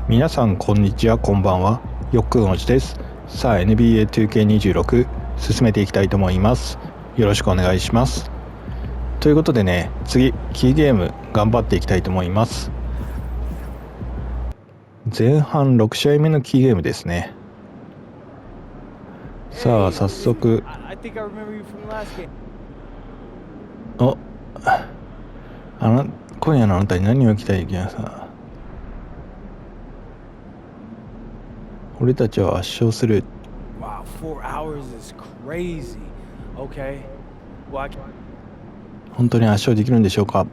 皆さんこんにちは、こんばんは。よっくんおじです。さあ NBA2K26 進めていきたいと思います。よろしくお願いします。ということでね、次キーゲーム頑張っていきたいと思います。前半6試合目のキーゲームですね。さあ早速、今夜のあなたに何を期待できますか。俺たちは圧勝する。本当に圧勝できるんでしょうか。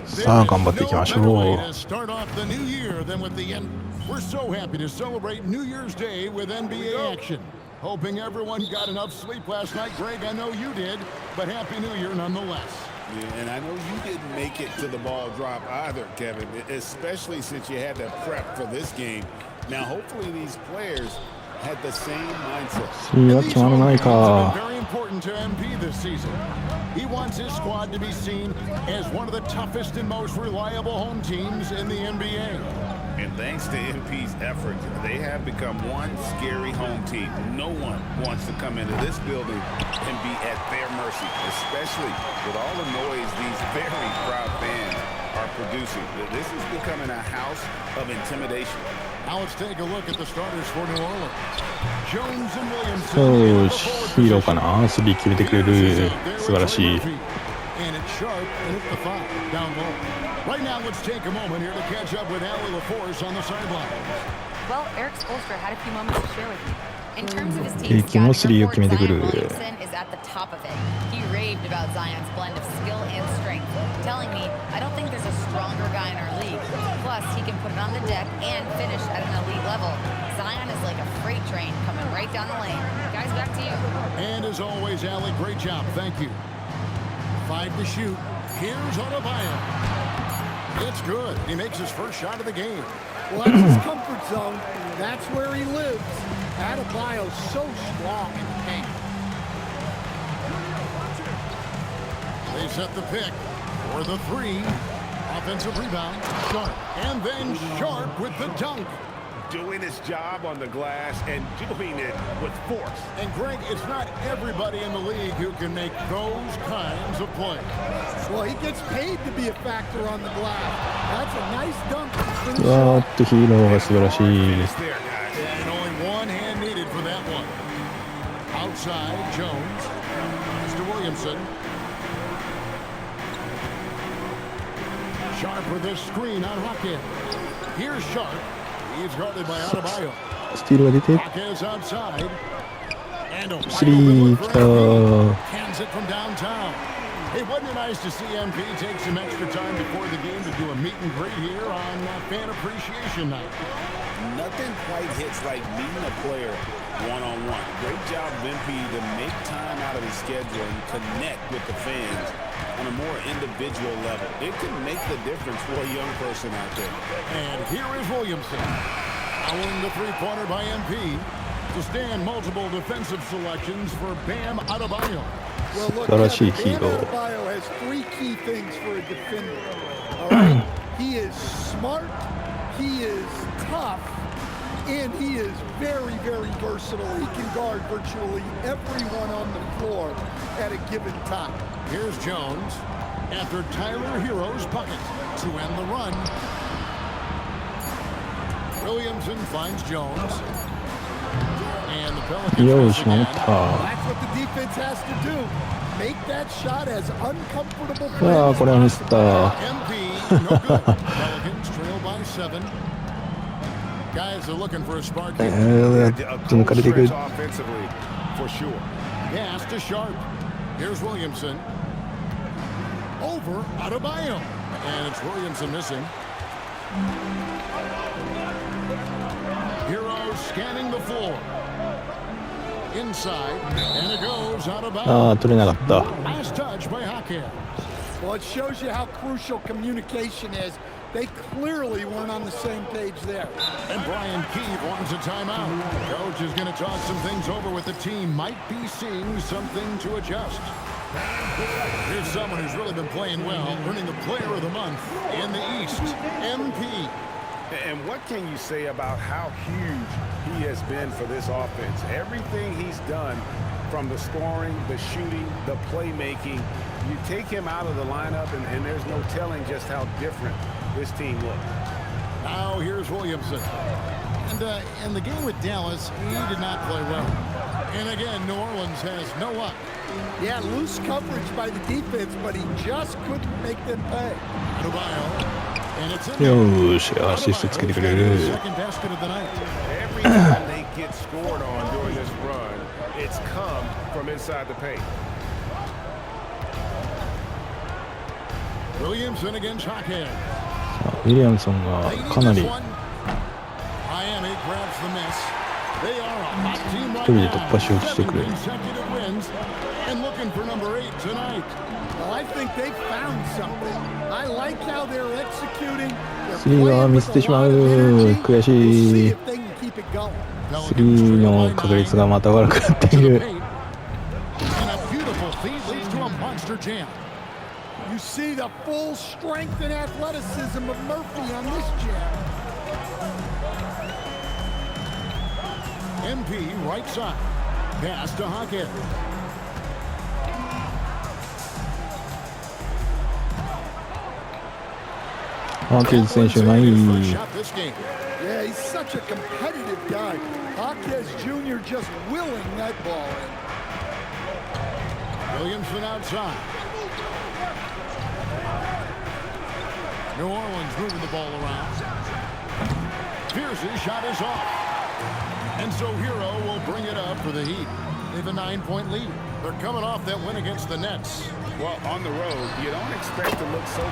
さあ頑張っていきましょう。We're so happy to celebrate New Year's Day with NBA action. Hoping everyone got enough sleep last night. Greg, I know you did, but Happy New Year nonetheless. Yeah, and I know you didn't make it to the ball drop either, Kevin, especially since you had to prep for this game. Now, hopefully these players had the same mindset. These have been very important to MP this season. He wants his squad to be seen as one of the toughest and most reliable home teams in the NBA. And thanks to MP's effort, they have become one scary home team. No one wants to come into this building and be at their mercy, especially with all the noise these very proud fans are producing. This is becoming a house of intimidation. Now let's take a look at the starters for New Orleans. Jones and Williamson. そうヒーローかな。スリー決めてくれる。素晴らしい。And it's sharp and it's the foul down low. Right now, let's take a moment here to catch up with Allie LaForce on the sideline. Well, Eric Spoelstra had a few moments to share with me. In terms of his team's scouting report, Zion Williamson is at the top of it. He raved about Zion's blend of skill and strength, telling me, I don't think there's a stronger guy in our league. Plus, he can put it on the deck and finish at an elite level. Zion is like a freight train coming right down the lane. Guys, back to you. And as always, Allie, great job. Thank you. 5 to shoot. Here's Adebayo. It's good. He makes his first shot of the game. Well, that's his comfort zone. That's where he lives. Adebayo's so strong in the paint. They set the pick for the three. Offensive rebound. Sharp. And then Sharp with the dunk. Doing his job on the glass and doing it with force. And Greg, it's not everybody in the league who can make those kinds of plays. Well, he gets paid to be a factor on the glass. That's a nice dunk. ヒーローが素晴らしい。 And only one hand needed for that one. Outside, Jones. Mr. Williamson. Sharp with this screen on Hawkins. Here's Sharp. He's guarded by Adebayo. スティールが出て。Hawkins outside. And a スリー来た。 hands it from downtown. Hey, wasn't it nice to see MP take some extra time before the game to do a meet and greet here on Fan Appreciation Night? Nothing quite hits like meeting a player one-on-one. Great job of MP to make time out of his schedule and connect with the fans on a more individual level. It can make the difference for a young person out there. And here is Williamson. Following the three-pointer by MP to stand multiple defensive selections for Bam Adebayo. Well, look, Bam Adebayo has 3 key things for a defender. All right? He is smart, he is tough, And he is very, very versatile. He can guard virtually everyone on the floor at a given time. Here's Jones after Tyler Hero's bucket to end the run. Williamson finds Jones. And the Pelicans Yo, miss again. That's what the defense has to do. Make that shot as uncomfortable for ああ、これはミスった。 MP, no good. Pelicans trail by 7. Guys are looking for a spark here. Don't cut it, good. Offensively, for sure. Pass to Sharp. Here's Williamson. Over Adebayo. And it's Williamson missing. Hero scanning the floor. Inside. And it goes Adebayo. ああ、取れなかった。 Last touch by Hackett. Well, it shows you how crucial communication is. They clearly weren't on the same page there. And Brian Keefe wants a timeout. Coach is going to talk some things over with the team. Might be seeing something to adjust. Here's someone who's really been playing well, earning the player of the month in the East, MP. And what can you say about how huge he has been for this offense? Everything he's done, from the scoring, the shooting, the playmaking, you take him out of the lineup and there's no telling just how different this team looks. Now here's Williamson. And in the game with Dallas, he did not play well. And again, New Orleans has no luck. Yeah, loose coverage by the defense, but he just couldn't make them pay. Adebayo. And it's in よーし、アシストつけてくれる。 second basket of the night. Every time they get scored on during this run, it's come from inside the paint. Williamson against Hackett. ウィリアムソンがかなり Miami grabs the miss. They are a hot team 一 right 人で now. 突破しようとしてくる。 Seven consecutive wins and looking for number 8 tonight. Well, I think they found something. I like how they're executing. They're スリーは playing ミ with スっ a てしま lot う。 of energy. 悔 We'll し see い。 if they can keep it going. スリーの確率がまた悪くなってい To the る。 paint. And a beautiful feed leads to a monster jam. You see the full strength and athleticism of Murphy on this jam. MP right side. Pass to Hackett. ハーケーズ選手がいい。 First shot this game. Yeah, he's such a competitive guy. Hawkes Jr. just willing that ball in. Williamson outside. New Orleans moving the ball around. Pierce's shot is off. And so Hero will bring it up for the Heat. They have a 9-point lead. They're coming off that win against the Nets. Well, on the road, you don't expect to look so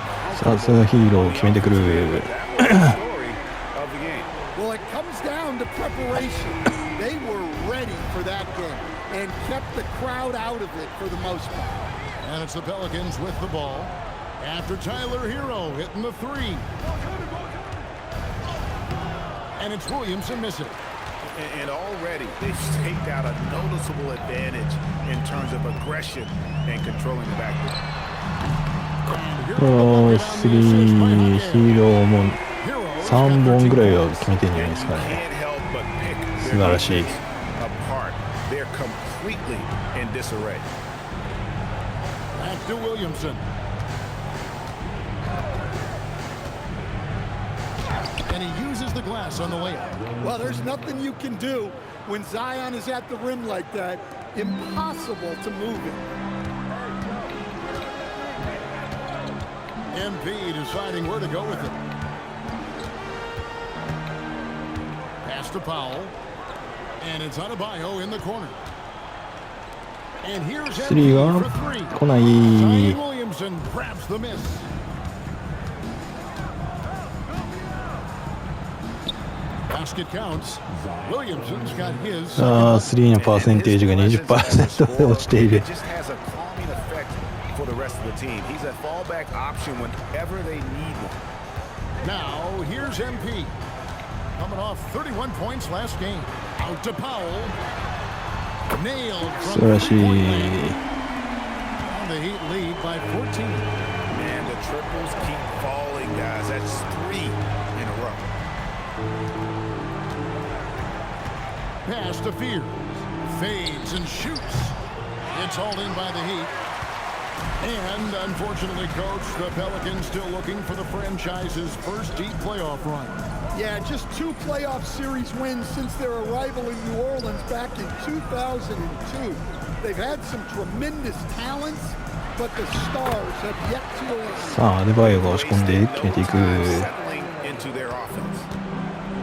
さすがヒーローを決めてくる。 That was the story of the game. Well, it comes down to preparation. They were ready for that game and kept the crowd out of it for the most part. And it's the Pelicans with the ball. After Tyler Hero hitting the three. And it's Williamson missing. And already they've staked out a noticeable advantage in terms of aggression and controlling the backcourt. おー、スリー、ヒーローも3本ぐらいは決めてるんじゃないですかね。 Can't help but pick 素晴らしい。 apart. They're completely in disarray. Back to Williamson. And he uses the glass on the layup. Well, there's nothing you can do when Zion is at the rim like that. Impossible to move it. MP deciding where to go with it. Pass to Powell. And it's Adebayo in the corner. And here's スリー MP が for three. 来ない。 Zion Williamson grabs the miss. Basket counts. Williamson's got his. ああ、スリーのパーセンテージが 20% で落ちている。 It just has a calming effect for the rest of the team. He's a fallback option whenever they need one. Now here's MP. Coming off 31 points last game. Out to Powell. Nailed 素 from 晴らしい。 three-point land. And the Heat lead by 14. Man, the triples keep falling, guys. That's 3 in a row. Pass to Fears. Fades and shoots. It's hauled in by the Heat. And unfortunately, Coach, the Pelicans still looking for the franchise's first deep playoff run. Yeah, just 2 playoff series wins since their arrival in New Orleans back in 2002. They've had some tremendous talents, but the stars have yet to align. さあアデバイオが押し込んで決めていく。 Settling into their offense.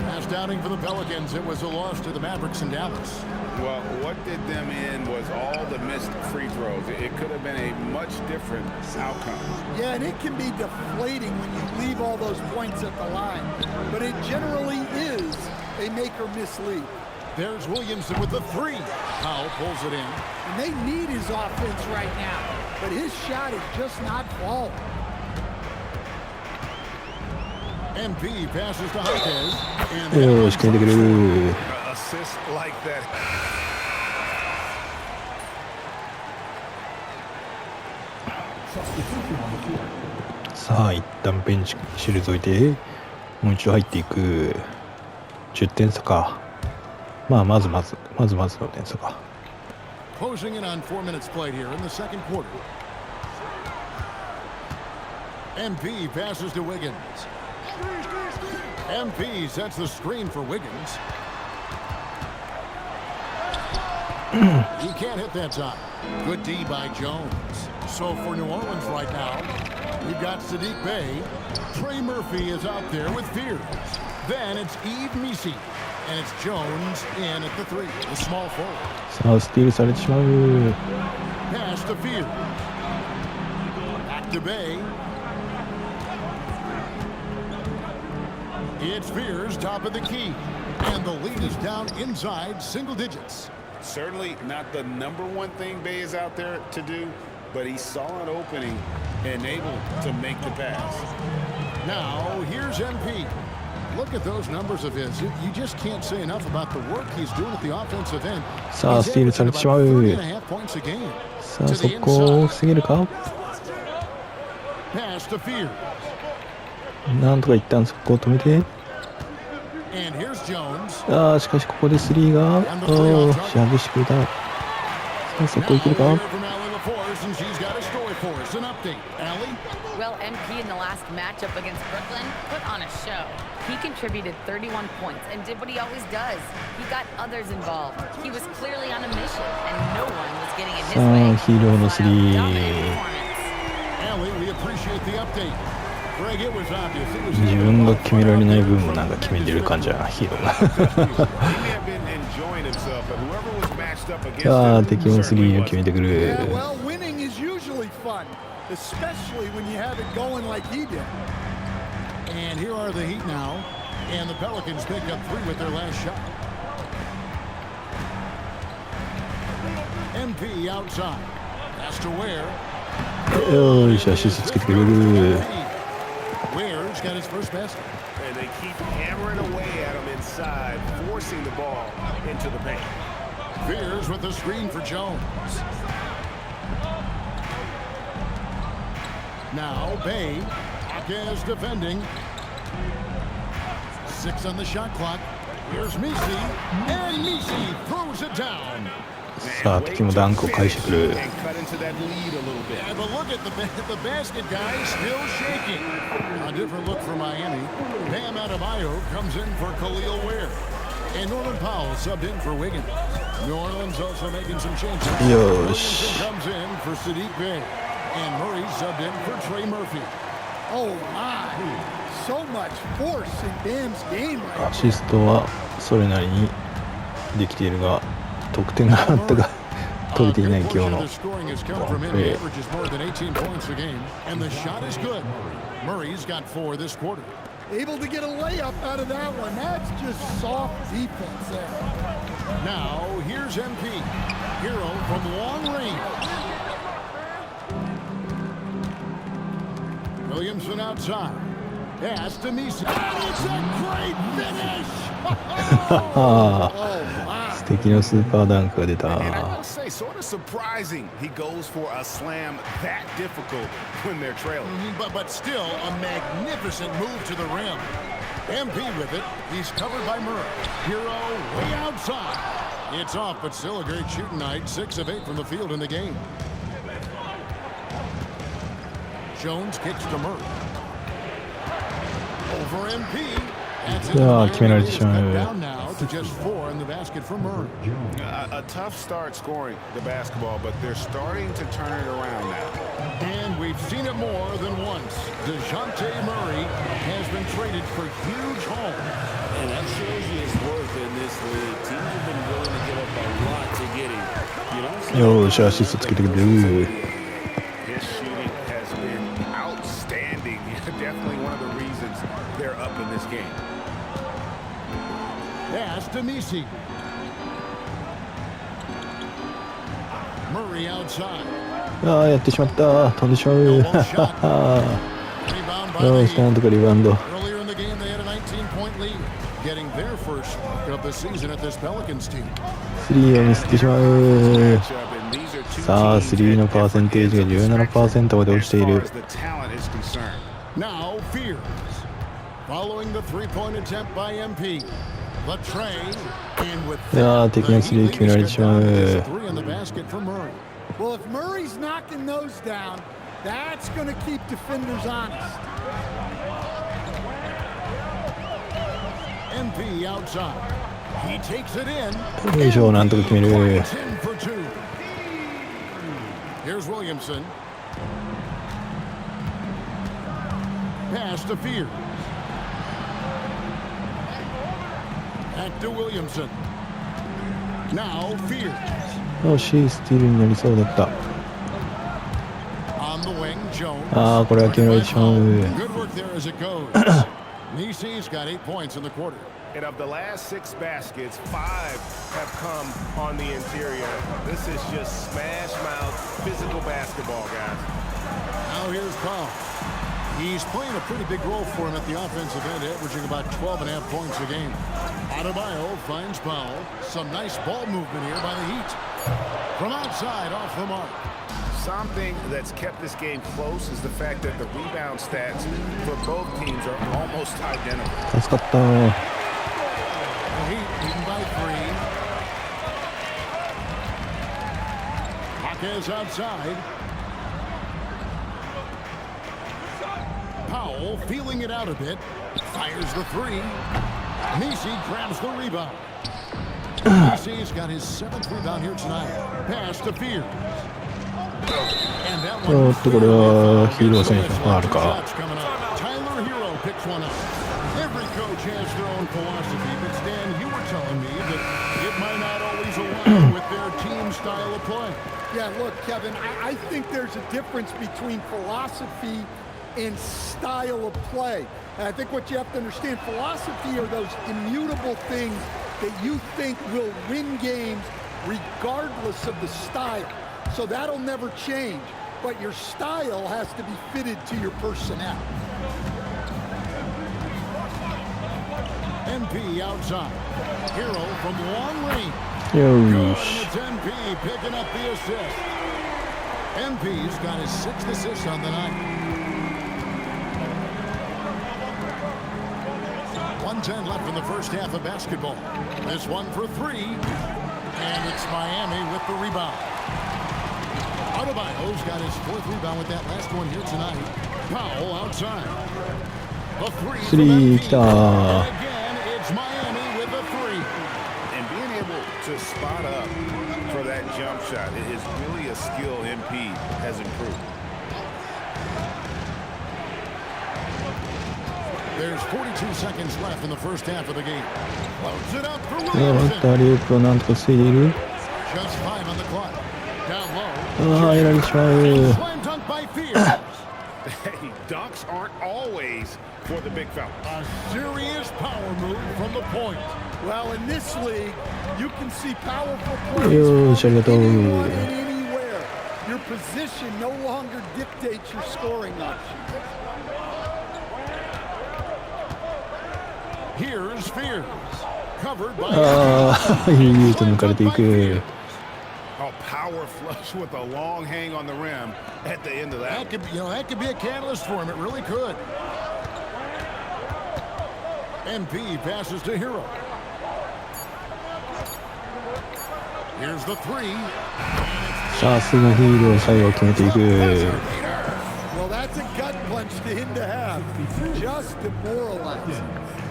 Last outing for the Pelicans, it was a loss to the Mavericks in Dallas. Well, what did them in was all the missed free throws. It could have been a much different outcome. Yeah, and it can be deflating when you leave all those points at the line, but it generally is a make or miss lead. There's Williamson with the 3. Powell pulls it in. And they need his offense right now, but his shot is just not falling. MP passes to Hopkins. And よし決めてくる。 Assist like that. さあ一旦ベンチ退いてもう一度入っていく。10点差か。まあまずの点差か。 closing in on 4 minutes played here in the second quarter. MP passes to Wiggins. MP sets the screen for Wiggins. He can't hit that time. Good D by Jones. So for New Orleans right now, we've got Sadiq Bey. Trey Murphy is out there with Fears. Then it's Yves Missi. And it's Jones in at the 3, the small forward. さあスティールされてしまう。 Pass to Fears. Back to Bey. It's Fears, top of the key. And the lead is down inside single digits. Certainly not the number one thing Bey is out there to do, but he saw an opening and able to make the pass. Now, here's MP. Look at those numbers of his. You just can't say enough about the work he's doing at the offensive end. さあスティールされてしまう。 30.5 points a game. さあ速攻を防げるか。 Pass to Fears. なんとか一旦速攻を止めて。 And here's Jones. ああしかしここで3が仕上げしてくれた。さあ速攻いけるか。 Well, MP in the last matchup against Brooklyn put on a show. He contributed 31 points and did what he always does. He got others involved. He was clearly on a mission, and no one was getting in his さ way. あヒーローの3。 Allie, we appreciate the update. Greg, it was obvious. It was 自分が決められない分もなんか決めてる感じやなヒーローが。 He may have been enjoying himself, but whoever was matched up against さあ him 敵の3を決めてくる。 Yeah, well, winning is usually fun, especially when you have it going like he did. And here are the Heat now. And the Pelicans pick up 3 with their last shot. MP outside. Pass to Ware. よーしアシストつけてくれる。 Ware's got his first basket. and they keep hammering away at him inside, forcing the ball into the paint. Fears with the screen for Jones. Now Bey. Is defending. 6 on the shot clock. Here's Missi. And Missi throws it down. さあ敵もダンクを返してくる。 And cut into that lead a little bit. Yeah, but look at the basket guy still shaking. A different look for Miami. Bam Adebayo comes in for Khalil Ware. And Norman Powell subbed in for Wiggins. New Orleans also making some changes. Yosh. Williamson comes in for Sadiq Bey. And Murray subbed in for Trey Murphy. Oh my, so much force in Bam's game right アシストはそれなりにできているが得点があったが取れていない今日の Able to get a layup out of that one. That's just soft defense there. Now here's MP. Hero from long range. Williamson outside. Pass to Missi. It's a great finish. 素敵なスーパーダンクが出た。 And I will say, sort of surprising, he goes for a slam that difficult when they're trailing. But still a magnificent move to the rim. MP with it. He's covered by Murray. Hero way outside. It's off, but still a great shooting night. 6 of 8 from the field in the game. Jones kicks to Murray. Over MP. That's it. Down now to just 4 in the basket for Murray. A tough start scoring the basketball, but they're starting to turn it around now. And we've seen it more than once. DeJounte Murray has been traded for huge haul. And that shows you his worth in this league. Teams have been willing to give up a lot to get him. You don't seeよーし、アシストつけてくれる。 His shooting has been outstanding. Definitely one of the reasons they're up in this game. Pass to Nisi. Murray outside. ああ、やってしまった。飛んでしまう。 Rebound by よ the し、なんとかリバウンド。 Earlier in the game, they had a 19-point lead, getting their first of the season at this Pelicans team. スリーをミスってしまう。さあ、スリーのパーセンテージが 17% まで落ちている。 Now Fears, following the three-point attempt by MP. The tray in with いやー、敵のスリー決められてしまう。 three on the basket for Murray. Well, if Murray's knocking those down, that's going to keep defenders honest. MP outside. He takes it in. よいしょ、なんとか決める。 10 for 2. Here's Williamson. Pass to Fears. Back to Williamson. Now Fears. よし、スティールになりそうだった。 On the wing, Jones. ああ、これは決められてしまう。 Good work there as it goes. Nisi's got 8 points in the quarter. And of the last 6 baskets, 5 have come on the interior. This is just smash mouth physical basketball, guys. Now here's Powell. He's playing a pretty big role for him at the offensive end, averaging about 12.5 points a game. Adebayo finds Powell. Some nice ball movement here by the Heat. From outside, off the mark. Something that's kept this game close is the fact that the rebound stats for both teams are almost identical. 助かった。 The Heat leading by 3. Hawkes outside. Powell feeling it out a bit. Fires the 3. Nisi grabs the rebound. Nisi's got his 7th rebound here tonight. Pass to Fears. And that お one. っと、これはヒーロー選手のファウルか。 Shots coming up. Tyler Hero picks one up. Every coach has their own philosophy, but Stan, you were telling me that it might not always align with their team style of play. Yeah, look, Kevin, I think there's a difference between philosophy and style of play. And I think what you have to understand, philosophy are those immutable things that you think will win games regardless of the style. So that'll never change. But your style has to be fitted to your personnel. MP outside. Hero from long range. よ Good. し。 It's MP picking up the assist. MP's got his 6th assist on the night. 1:10 left in the first half of basketball. This one for 3. And it's Miami with the rebound. Adebayo's got his 4th rebound with that last one here tonight. Powell outside. The 3 スリー来た。 And again, it's Miami with the 3. And being able to spot up for that jump shot is really a skill MP has improved. There's 42 seconds left in the first half of the game. Loads it up for いや、バッ Williamson. ターリープをなんとか防いでいる。 Just 5 on the clock. Down low. ああ、やられてしまう。 Slam dunk by Fears. Hey, dunks aren't always for the big fella. A serious power move from the point. Well, in this league, you can see powerful plays Yo, from arigatou. anyone and anywhere. Your position no longer dictates your scoring options. Here's Fears. Covered by ああ、悠々と抜かれていく。 A power flush with a long hang on the rim at the end of that. that could be a catalyst for him. It really could. MP passes to Hero. Here's the three. さすがヒーロー、最後決めていく。 Well, that's a gut punch to him to have. Just demoralizing.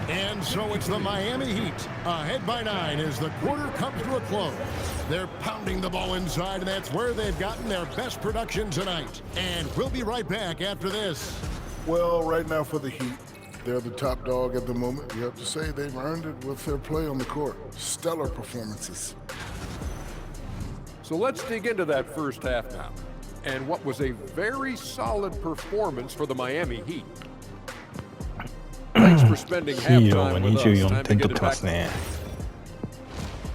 And so it's the Miami Heat, ahead by 9 as the quarter comes to a close. They're pounding the ball inside, and that's where they've gotten their best production tonight. And we'll be right back after this. Well, right now for the Heat, they're the top dog at the moment. You have to say they've earned it with their play on the court. Stellar performances. So let's dig into that first half now. And what was a very solid performance for the Miami Heat. Thanks for spending ヒーロー halftime が with us. 24 Time to 点 get 取っ it てま back. すね。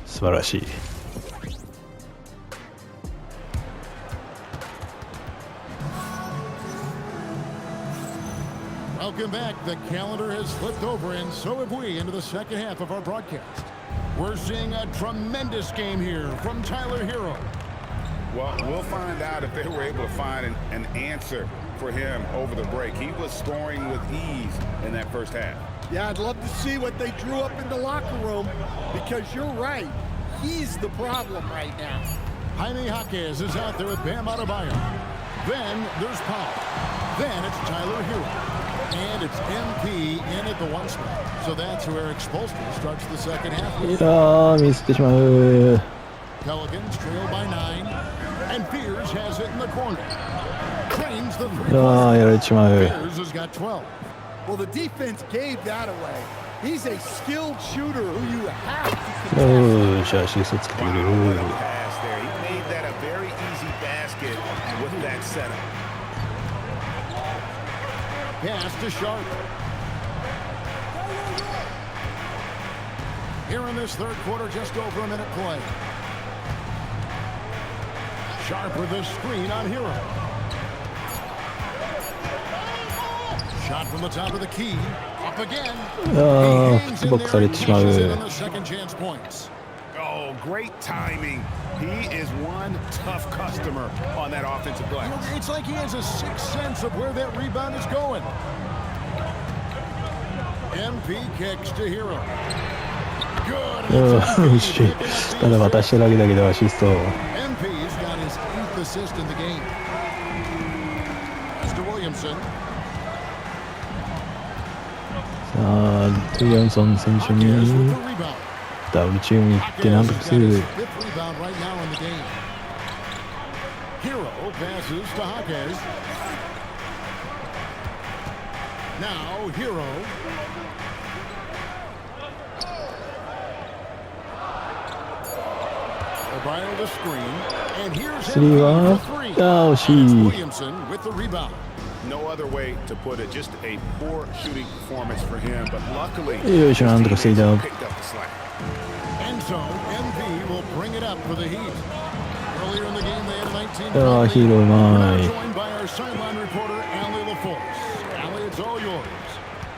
素晴らしい。 Welcome back. The calendar has flipped over, and so have we into the second half of our broadcast. We're seeing a tremendous game here from Tyler Hero. Well, we'll find out if they were able to find an answer for him over the break. He was scoring with ease in that first half. Yeah, I'd love to see what they drew up in the locker room because you're right. He's the problem right now. Jaime Jaquez is out there with Bam Adebayo. Then there's Powell. Then it's Tyler Hero. And it's MP in at the one spot. So that's where Eric Spoelstra starts the second half. いやー、ミスってしまう。 Pelicans trail by 9. And Fears has it in the corner. Cranes the い three. やー、やられてしまう。 Fears has got 12. Well, the defense gave that away. He's a skilled shooter who you have to よーし、アシストつけてくれる。 What a pass there. He made that a very easy basket with that setup. Pass to Sharp. Here in this third quarter, just over a minute play. Sharp with the screen on Hero. Shot from the top of the key. Up again. いやー、フットバックされてしまう。 Second chance points. Oh, great timing. He is one tough customer on that offensive glass. It's like he has a sixth sense of where that rebound is going. MP kicks to Hero. Good. よし、ただ渡しただけだけどアシスト。 MP's got his 8th assist in the game. As to Williamson. さあ、ウィリアムソン選手 Jaquez に with the rebound. ダブルチームに行ってなんとかす Jaquez る。 has got his 5th rebound right now in the game. Hero passes to Jaquez. Now Hero. Adebayo the screen, and here's スリーは for three. あー、惜し It's い。 Williamson with the rebound. No other way to put it. Just a poor shooting performance for him. But luckily, よいしょ、なんとか防いだ。 picked up the slack. And so MP will bring it up for the Heat. Earlier in the game, they had 19. いやー、ヒーローうま We're い。 now joined by our sideline reporter, Allie LaForce. Allie, it's all yours.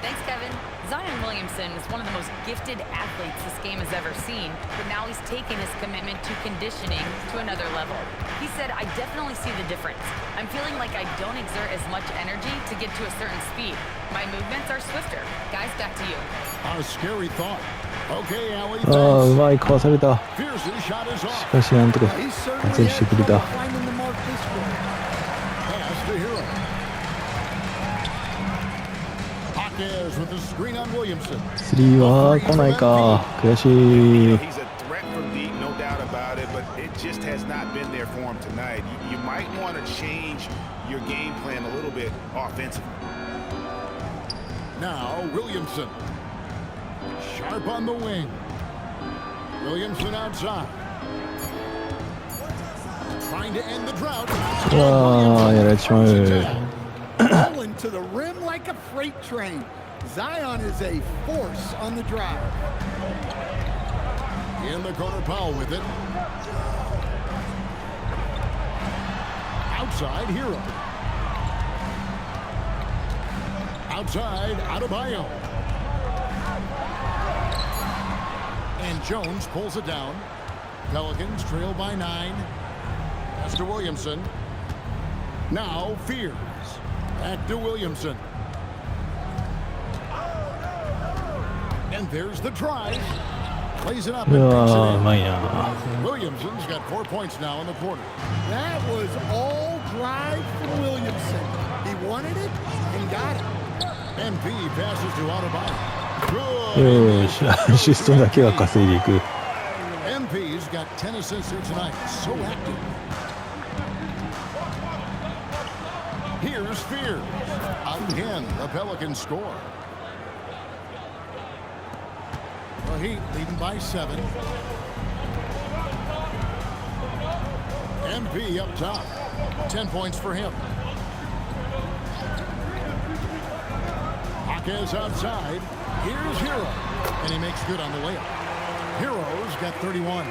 Thanks, Kevin. Zion Williamson is one of the most gifted athletes this game has ever seen, but now he's taken his commitment to conditioning to another level. He said, I definitely see the difference. I'm feeling like I don't exert as much energy to get to a certain speed. My movements are swifter. Guys, back to you. A scary thought. Okay, Allie, ああ、う thanks. まい、かわされた。 Fierce's shot is し off. かし、なんとか He 完 certainly 成して had くれ trouble た。 finding the mark this one. Pass to Hero. Jaquez with the screen on Williamson. スリーは来ないか。悔しい。 He's a threat from deep, no doubt about it, but it just has not been there for him tonight. You might want to change your game plan a little bit offensively. Now Williamson. Sharp on the wing. Williamson outside. Trying to end the drought. ああ、やられてしまう。 Rolling to the rim like a freight train. Zion is a force on the drive. In the corner, Powell with it. Outside, Hero. Outside, Adebayo. And Jones pulls it down. Pelicans trail by 9. Pass to Williamson. Now Fears. Back to Williamson. And there's the drive. Plays it up う and わ makes ー it う in. まいな。 Williamson's got 4 points now in the quarter. That was all drive from Williamson. He wanted it and got it. MP passes to Adebayo. よーし、アシストだけは稼いでいく。 MP's got 10 assists here tonight. So active. Here's Fear. Again, the Pelicans score. The Heat leading by 7. MP up top. 10 points for him. Hawkins outside. Here's Hero. And he makes good on the layup. Hero's got 31.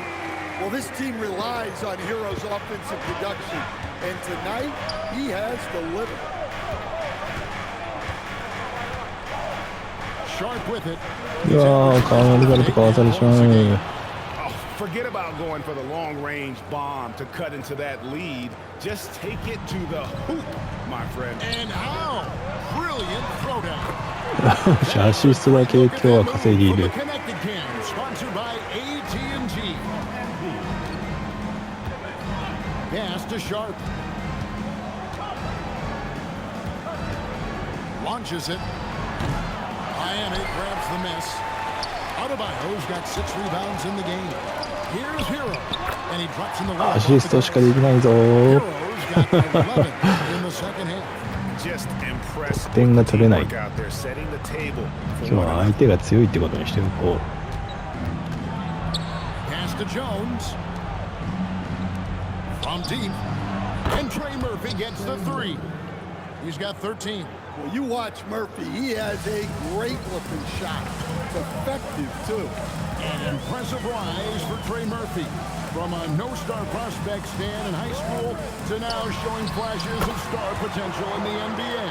Well, this team relies on Hero's offensive production, and tonight he has delivered. Sharp with it. うわー、顔のリバルとかわされちまう。 Forget about going for the long-range bomb to cut into that lead. Just take it to the hoop, my friend. And how? Brilliant throwdown. アシストだけ今日は稼いでいる。 Connected Cam, sponsored by AT&T. Pass to Sharp. Launches it. Miami grabs the miss. Adebayo's got 6 rebounds in the game. Here's Hero. And he drops in the wall. アシストしかできないぞ。 Hero's got 11 in the second half. Just impressive. 点が取れない。 Out there setting the table 今日は相手が強いってことにしておこう。 Pass to Jones. From deep. And Trey Murphy gets the 3. He's got 13. Well, you watch Murphy. He has a great-looking shot. It's effective, too. An impressive rise for Trey Murphy. From a no-star prospect stand in high school to now showing flashes of star potential in the NBA.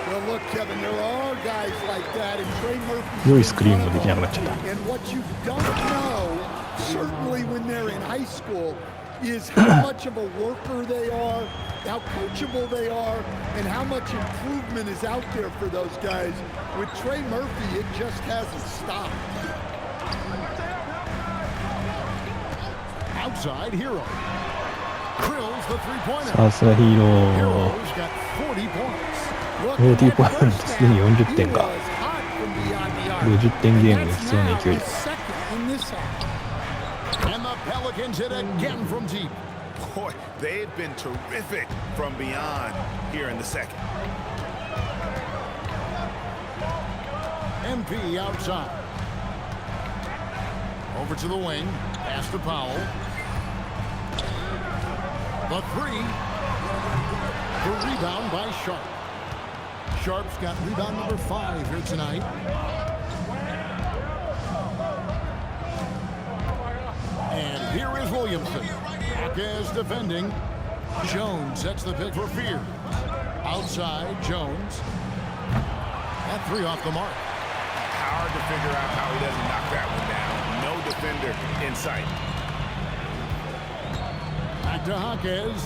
Well, look, Kevin, there are guys like that, and Trey Murphy. 良いスクリーンもできなくなっちゃった。 And what you don't know, certainly when they're in high school, is how much of a worker they are, how coachable they are, and how much improvement is out there for those guys. With Trey Murphy, it just hasn't stopped. Outside Hero. Drills the three-pointer. さすがヒーロー。 Hero's got 40 points. Look, 40 ポイント that すでに40点 he か。 was hot from beyond the arc. 50点ゲームに必要な勢い。 Second in this half. And the Pelicans hit again from deep. Boy, they've been terrific from beyond here in the second. MP outside. Over to the wing. Pass to Powell. The 3. The rebound by Sharp. Sharp's got rebound number 5 here tonight. And here is Williamson. Hawkins defending. Jones sets the pick for Fear. Outside, Jones. That 3 off the mark. Hard to figure out how he doesn't knock that one down. No defender in sight. Back to Hawkins.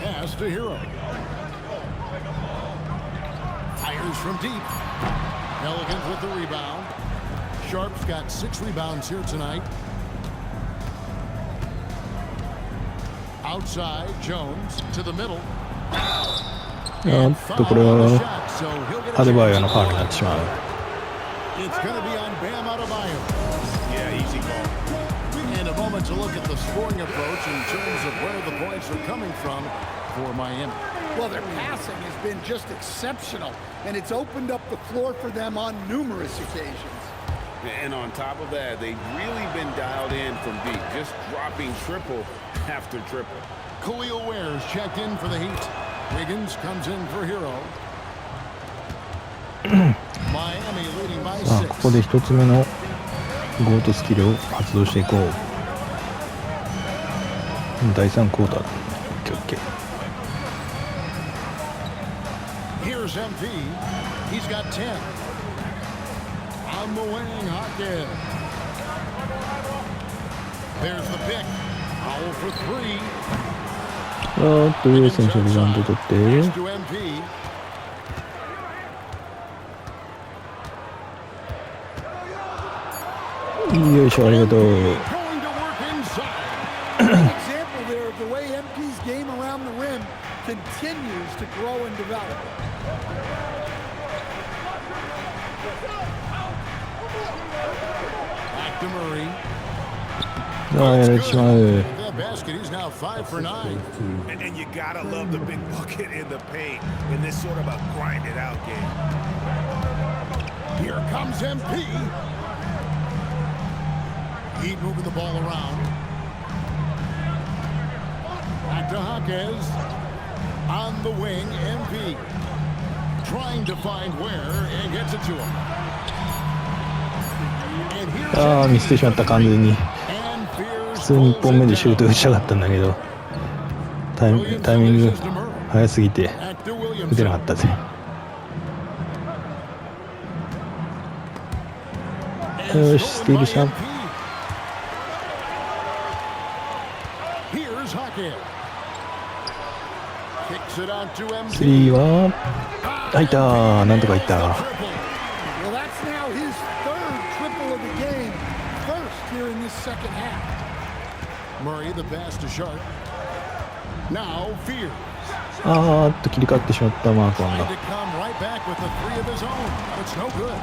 Pass to Hero. Fires from deep. Pelicans with the rebound. Sharp's got 6 rebounds here tonight. Outside, Jones to the middle. あっとこれはアデバイオのファウルになってしまう。 It's going to be on Bam Adebayo. Yeah, easy call. And a moment to look at the scoring approach in terms of where the points are coming from for Miami. Well, their passing has been just exceptional, and it's opened up the floor for them on numerous occasions. And on top of that, they've really been dialed in from deep, just dropping triple after triple. Khalil Ware's checked in for the Heat. Wiggins comes in for Hero. Miami leading by さあ 6. ここで一つ目のゴートスキルを発動していこう。第3クォーターだ。OK。 Here's MP. He's got 10. On the wing, Hawkins. There's the pick. Powell for 3. あーっと上選手リバウンド取って To MP. よいしょ、ありがとう。 Going to work inside. An example there of the way MP's game around the rim continues to grow and develop. Back to Murray. ああ、やられてしまう。 That basket, he's now 5 for 9. And you gotta love the big bucket in the paint in this sort of a grinded out game. Here comes MP. Heat moving the ball around. Back to Jaquez. On the wing, MP. Trying to find where and gets it to him. And here's ああ、見捨ててしまった、完全に。 and Fears 普通に1本目でシュート打ちたかったんだけど、タイミング早すぎて back to 打てなか Williamson. ったぜ。よし、スティールした。 Here's Jaquez. Kicks it out to MP. スリーは入ったー、なんとかいった。 Well, that's now his third triple of the game. First here in this second half. Murray, the pass to Sharp. Now Fears. あーっと切り替わってしまったマーコン Trying が。 to come right back with the three of his own. But it's no good.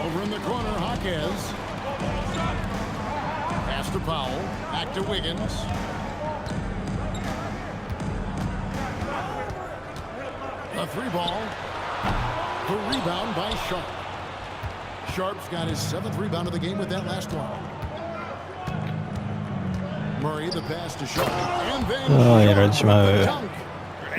Over in the corner, Jaquez. Pass to Powell. Back to Wiggins. A three ball. The rebound by Sharp. Sharp's got his 7th rebound of the game with that last one. Murray, the pass to Sharp. And then ああ、やられてしまう。 dunk.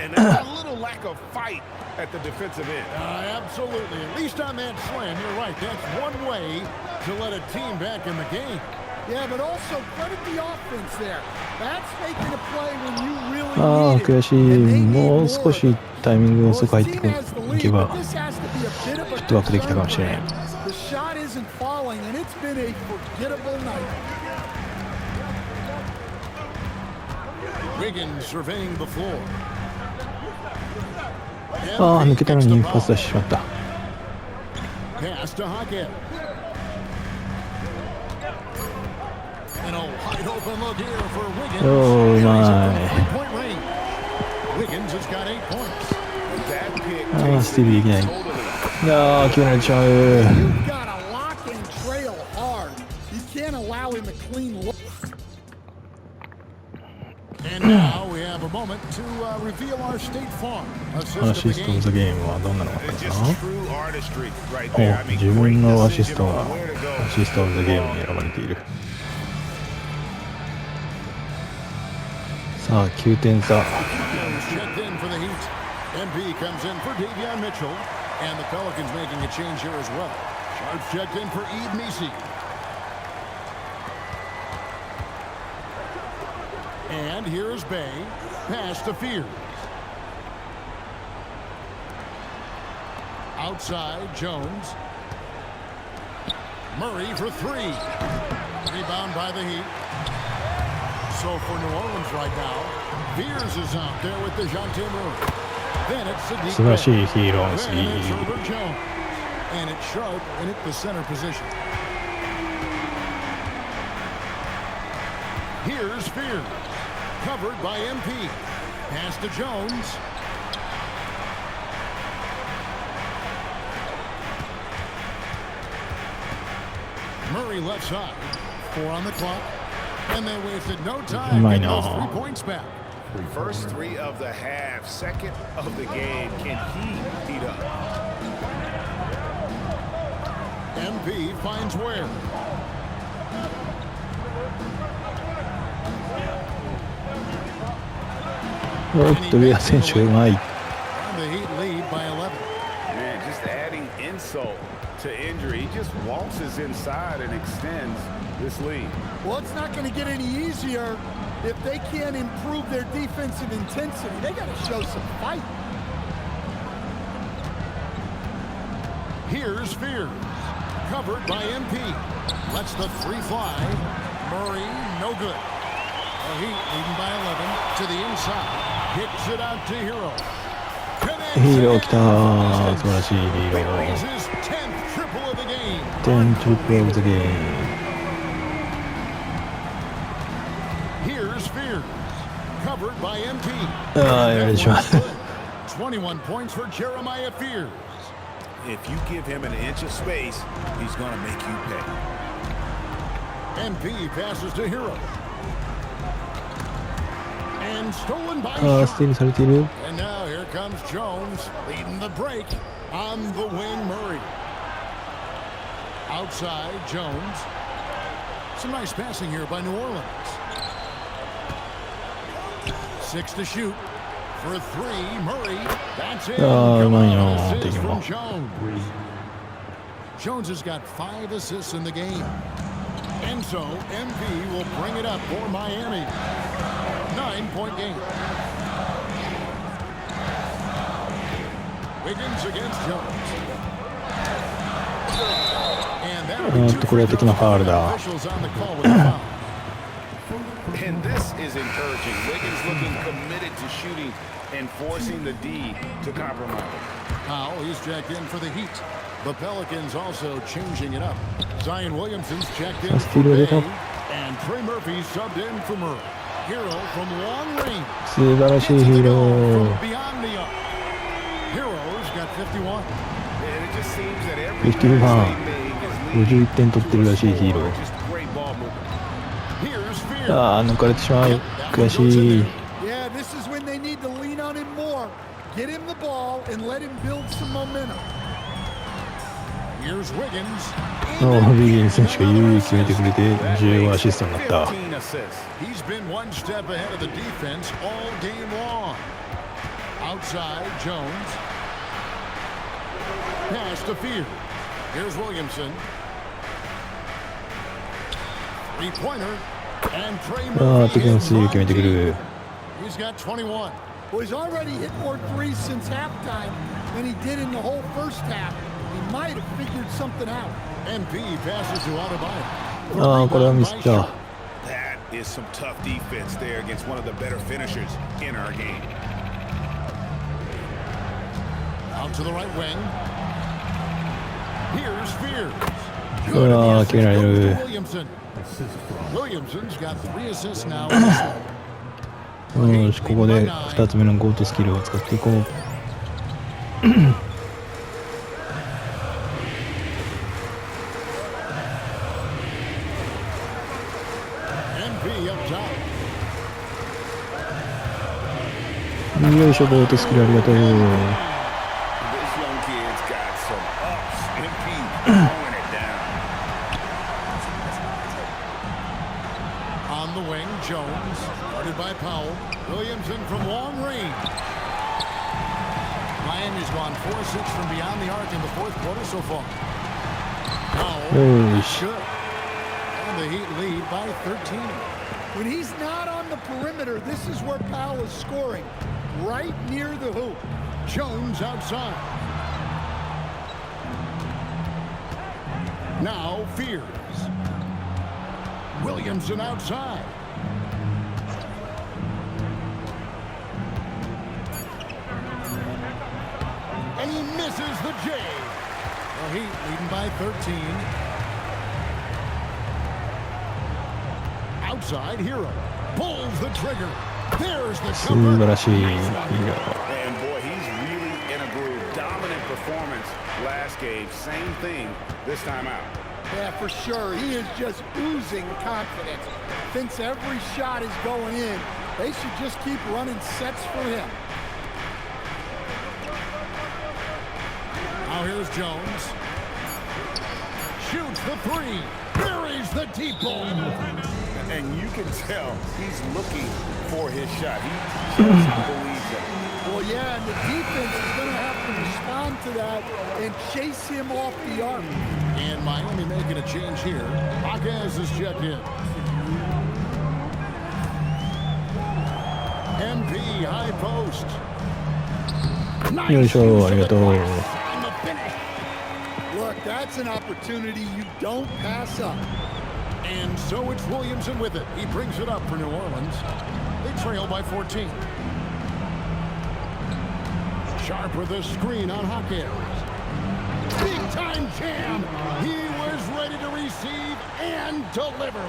And a little lack of fight at the defensive end. Absolutely. At least on that slam, you're right. That's one way to let a team back in the game. Yeah, but also credit the offense there. That's making a play when you really ああ、 need it. 悔しい。 And they need もう more. 少しタイミング Well, 遅く his 入って team has the い lead, けば but this has to be a bit of a フットワークできたかもしれない。 The shot isn't falling, and it's been a forgettable night. Wiggins surveying the floor. ああ、抜けたのにパス出してしまった。 Pass to Jaquez. And a wide open look here for Wiggins. Oh, And he's at my. the three-point range. Wiggins has got 8 points. That pick ああ、スティールできない。 totally. いやー、決められちゃう。 You've got to lock and trail hard. You can't allow him a clean look. And now we have a moment to reveal our State Farm ア assist シ of ス the ト・オブ・ game. ザ・ゲームはどんなのがあった It's の just かな。 true artistry right お there. I mean, 自分のアシス great ト decision が on where to go. アシスト・オブ・ザ・ゲームに選ばれている。さあ、9点差。 Checked in for the Heat. MP comes in for Davion Mitchell. And the Pelicans making a change here as well. Sharp checked in for Eve Misi. And here's Bay. Pass to Fears. Outside, Jones. Murray for three. Rebound by the Heat. So for New Orleans right now, Fears is out there with DeJounte Murray. Then it's Sadiq 素晴らし Bey. いヒーロー Then ス it's リー。 Herbert Jones. And it's Sharp in at the center position. Here's Fears. Covered by MP. Pass to Jones. Murray left side. 4 on the clock. And they wasted no time Might getting those not. 3 points back. First three of the half, second of the game. Can he heat up? MP finds Ware. おっと、上谷選手うまい。 And the Heat lead by 11. Man, just adding insult to injury. He just waltzes inside and extends this lead. Well, it's not going to get any easier if they can't improve their defensive intensity. They got to show some fight. Here's Fears. Covered by MP. Lets the three fly. Murray, no good. The Heat leading by 11 to the inside. Kicks it out to Hero. ヒーロー来たー。素晴らしいヒーロ Buries ー。 his 10th triple of the game. 10 to close the game. Here's Fears, covered by MP. ああ、やられてしまう。 21 points for Jeremiah Fears. If you give him an inch of space, he's going to make you pay. MP passes to Hero. And stolen by ああ、スティールされている。 And now here comes Jones leading the break on the wing. Murray outside Jones. Some nice passing here by New Orleans. 6 to shoot for 3. Murray, that's it. Oh, Come on, no, assist take him from off. Jones. Jones has got 5 assists in the game. And so MP will bring it up for Miami. 9-point game. Wiggins against Jones. And that'll be 2 これは的なファウルだ。 officials on the call with the foul. And this is encouraging. Wiggins looking committed to shooting and forcing the D to compromise. Powell, he's checked in for the Heat. The Pelicans also changing it up. Zion Williamson's checked in for Bay. And Trey Murphy subbed in for Murray. Hero from long range. 素晴らしいヒーロー。 Beyond the arc. Hero's got 51. And it just seems that every 51 pass they make is leading 51点取ってるらしいヒーロー。 just great ball movement. Here's Fear. ああ、抜かれてしまう。悔しい。 Yeah, this is when they need to lean on him more. Get him the ball and let him build some momentum. Here's Wiggins. ウィギン選手が優位決めてくれて15アシストになった。 15 assists. He's been one step ahead of the defense all game long. Outside, Jones. Pass to Fear. Here's Williamson. Three-pointer. And Trey ああ、 Murphy 敵の in スリー決めてくる。 He's got 21. Well, he's already hit more threes since halftime than he did in the whole first half. He might have figured something out. MP passes to Adebayo. ああ、これはミスった。 That is some tough defense there against one of the better finishers in our game. Out to the right wing. Here's Fears. うわー、決められる。 Williamson. Williamson's got 3 assists now in this one. よし、ここで2つ目のゴートスキルを使っていこう。 MP up top. よいしょ、ゴートスキルありがとう。 This young kid's got some ups. MP throwing it down. On the wing, Jones. Guarded by Powell. Williamson from long range. Miami's gone 4-6 from beyond the arc in the fourth quarter so far. Powell.よし。 Good. And the Heat lead by 13. When he's not on the perimeter, this is where Powell is scoring, right near the hoop. Jones outside. Now Fears. Williamson outside. And he misses the J. The Heat leading by 13. Outside Hero. Pulls the trigger. There's the 素晴らしい。 And boy, he's really in a groove. Dominant performance last game. Same thing this time out. Yeah, for sure. He is just oozing confidence. Thinks every shot is going in. They should just keep running sets for him. Now here's Jones. Shoots the 3. Buries the deep ball. And you can tell he's looking for his shot. He just believes it. Well, yeah, and the defense is going to have to respond to that and chase him off the arc. And Miami making a change here. Hawkins is checked in. MP high post. よいしょ、ありがとう。 On the finish. Look, that's an opportunity you don't pass up. And so it's Williamson with it. He brings it up for New Orleans. They trail by 14. Sharp with a screen on Hawkins. Big big-time jam. He was ready to receive and deliver.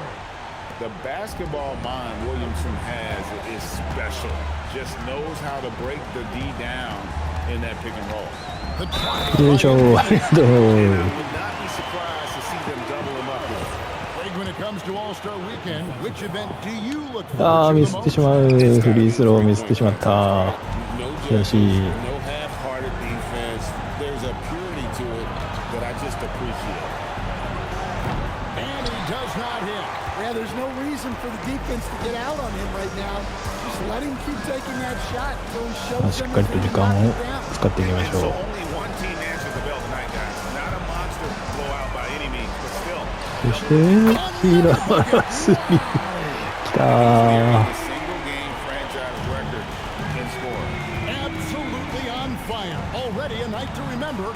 The basketball mind Williamson has is special. Just knows how to break the D down in that pick and roll. よいしょ、ありがとう。 I would not be surprised to see them double him up here. When it comes to All-Star Weekend, which event do you look ああ、 forward ミ to ス the ってし most? まう。フリースローミスってしまった。 No 悔し judgment, い。 no half-hearted defense. There's a purity to it that I just appreciate. And he does not hit. Yeah, there's no reason for the defense to get out on him right now. Just let him keep taking that shot until he まあ shows しっ them かり that と he 時 can 間 knock を it down. 使っていきまし So ょう。 only one team answers the bell tonight, guys. Not a monster blowout by any means, but still. そしてヒーラースリーきたー。 A single game franchise record in scoring. Absolutely on fire. Already a night to remember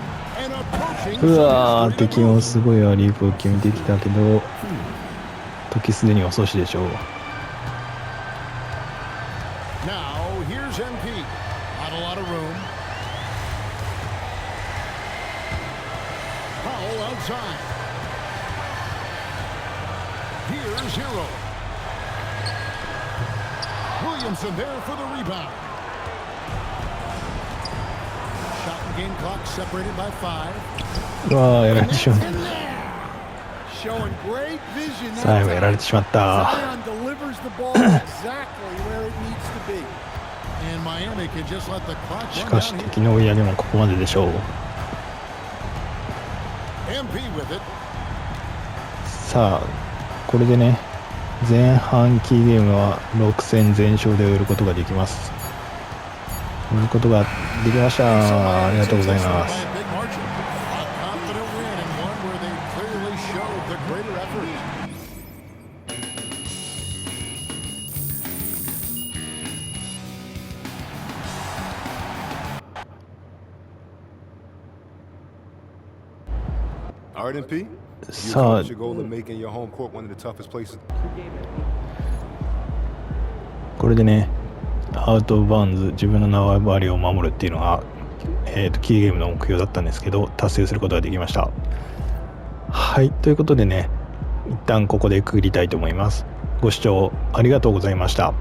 and approaching. うわー、敵もすごいアリープを決めてきたけど時すでに遅しでしょう。 Now here's MP. Not a lot of room. Powell outside. Here's Hero. Williamson there for the rebound. Shot and game clock separated by 5. うわー、やられてしまっ In there. Showing great vision. た。最後やられてしまった。 Zion delivers the ball exactly where it needs to be. And Miami can just let the clock し run かし down here. 敵の追い上げもここまででしょう。 MP with it. さあこれでね、前半キーゲームは6戦全勝で終えることができます。終えることができました。ありがとうございます。 By a big margin. A confident win and one where they clearly showed the greater effort. RNP, さあ your goal of making your home court one of the toughest places. これでね、アウト・オブ・バウンズ、自分の縄張りを守るっていうのが、キーゲームの目標だったんですけど達成することができました。はい、ということでね、一旦ここで区切りたいと思います。ご視聴ありがとうございました。